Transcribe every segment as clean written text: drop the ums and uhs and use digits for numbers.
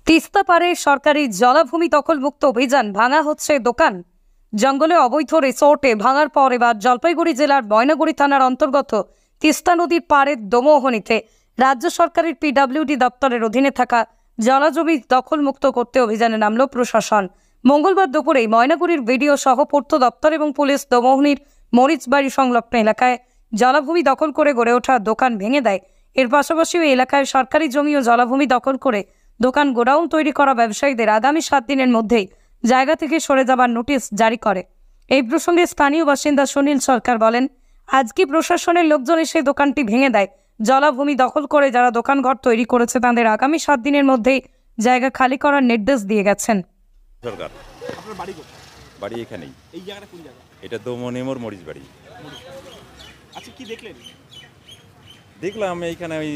তিস্তা পারে সরকারি জলাভূমি দখলমুক্ত অভিযান, ভাঙা হচ্ছে দোকান। জঙ্গলে অবৈধ রিসোর্টে ভাঙার পর এবার জলপাইগুড়ি জেলার ময়নাগুড়ি থানার অন্তর্গত তিস্তা নদীর পাড়ের দোমোহনীতে রাজ্য সরকারের পিডব্লিউডি দপ্তরের অধীনে থাকা জলাজমি দখলমুক্ত করতে অভিযানে নামল প্রশাসন। মঙ্গলবার দুপুরে ময়নাগুড়ির ভিডিও সহ পূর্ত দপ্তর এবং পুলিশ দোমোহনীর মরিচবাড়ি সংলগ্ন এলাকায় জলাভূমি দখল করে গড়ে ওঠা দোকান ভেঙে দেয়। এর পাশাপাশি ওই এলাকায় সরকারি জমি ও জলাভূমি দখল করে দোকান গোডাউন তৈরি করা ব্যবসায়ীদের আগামী 7 দিনের মধ্যেই জায়গা থেকে সরে যাবার নোটিশ জারি করে। এই প্রসঙ্গে স্থানীয় বাসিন্দা সুনীল সরকার বলেন, আজকে প্রশাসনের লোকজন এসে দোকানটি ভেঙে দেয়। জলাভূমি দখল করে যারা দোকানঘর তৈরি করেছে তাদের আগামী 7 দিনের মধ্যেই জায়গা খালি করার নির্দেশ দিয়ে গেছেন। সরকার আপনার বাড়ি কোথায়? বাড়ি এখানেই। এই জায়গাটা কোন জায়গা? এটা দোমনিমোর মরিচবাড়ি। আচ্ছা, কি দেখলেন? দেখলাম এইখানে ওই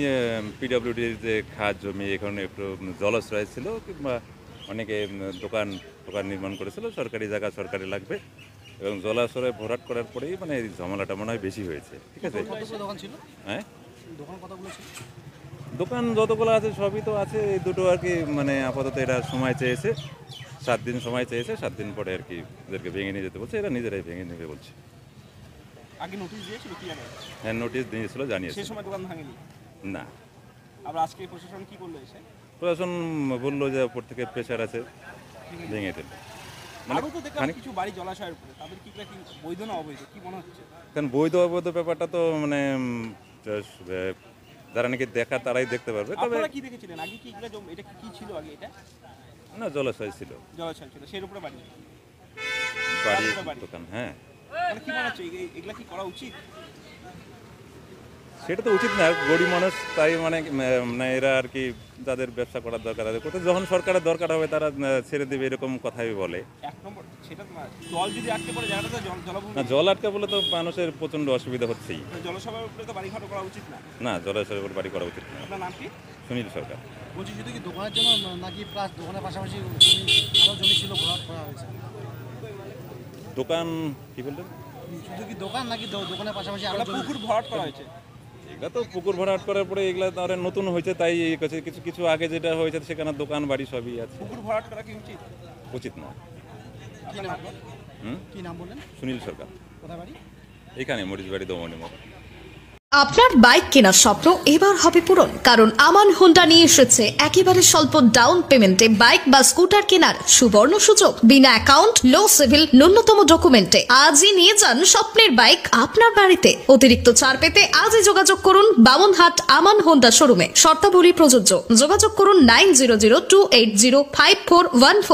পিডব্লিউডির যে খাস জমি, এখানে একটু জলাশয় ছিল কিংবা অনেকে দোকান নির্মাণ করেছিল, সরকারি জায়গা সরকারি লাগবে এবং জলাশয়ে ভরাট করার পরেই মানে এই ঝামেলাটা মনে হয় বেশি হয়েছে। ঠিক আছে, দোকান ছিল? হ্যাঁ, দোকান কতগুলো ছিল? দোকান যতগুলো আছে সবই তো আছে, এই দুটো আর কি মানে আপাতত এরা সময় চেয়েছে, 7 দিন সময় চেয়েছে। 7 দিন পরে আর কি এদেরকে ভেঙে নিয়ে যেতে বলছে, এরা নিজেরাই ভেঙে নেবে বলছে। আগে নোটিশ দিয়েছিল কি জানেন? হ্যাঁ, নোটিশ দিয়েছিল, জানিয়েছে। সেই সময় দোকান ভাঙেনি? না, আবার আজকে প্রশাসন কি করলো এসে? প্রশাসন বললো যে উপর থেকে প্রেশার আছে, ভেঙে দেবে। আরও তো দেখলাম কিছু বাড়ি জলাশয়ের উপরে, তাদের কি বৈধ না অবৈধ কি মনে হচ্ছে? কারণ বৈধ অবৈধ ব্যাপারটা তো মানে যারা নাকি দেখা তারাই দেখতে পারবে। তবে আপনারা কি দেখেছিলেন আগে? কি এগুলো এটা কি ছিল আগে? এটা না, জলাশয় ছিল, জলাশয় ছিল, সেই উপরে বাড়ি দোকান। হ্যাঁ, মানে কি মনে হচ্ছে এগুলা কি করা উচিত? সেটা তো উচিত না, গরিব মানুষ তাই মানে এরা আর কি যাদের ব্যবসা করার দরকার আছে, কোথাও যখন সরকারের দরকার হবে তারা ছেড়ে দেবে, এরকম কথাই বলে। এক নম্বর সেটা জল যদি আটকে পড়ে জায়গাটা জলাভূমি, না, জল আটকে বলে তো মানুষের প্রচণ্ড অসুবিধা হচ্ছেই। জলসভার উপরে তো বাড়িঘর করা উচিত না। না, জলাশয়ের উপর বাড়ি করা উচিত না। আপনার নাম কি? সুনীল সরকার। বলছি, শুধু কি দোকানের জন্য নাকি প্লাস দোকানের পাশাপাশি আরও জমি ছিল ভরাট করা হয়েছে? দোকান কি বললেন? শুধু কি দোকান নাকি দোকানের পাশাপাশি আরও পুকুর ভরাট করা হয়েছে? এগুলো তো পুকুর ভরাট করার পরে এগুলো তাহলে নতুন হয়েছে, তাই কিছু কিছু আগে যেটা হয়েছে সেখানে দোকান বাড়ি সবই আছে। পুকুর ভরাট করা কি উচিত? উচিত না। কি নাম বললেন? সুনীল সরকার। কোথায় বাড়ি? এখানে মরিচবাড়ি দমনিমোর। আপনার বাইক কেনার স্বপ্ন এবার হবে পূরণ, কারণ আমান হোন্ডা নিয়ে এসেছে একেবারে স্বল্প ডাউন পেমেন্টে বাইক বা স্কুটার কেনার সুবর্ণ সুযোগ। বিনা অ্যাকাউন্ট, লো সিভিল, ন্যূনতম ডকুমেন্টে আজই নিয়ে যান স্বপ্নের বাইক আপনার বাড়িতে। অতিরিক্ত ছাড় পেতে আজই যোগাযোগ করুন বামনহাট আমান হোন্ডা শোরুমে। শর্তাবলী প্রযোজ্য। যোগাযোগ করুন 9002805414।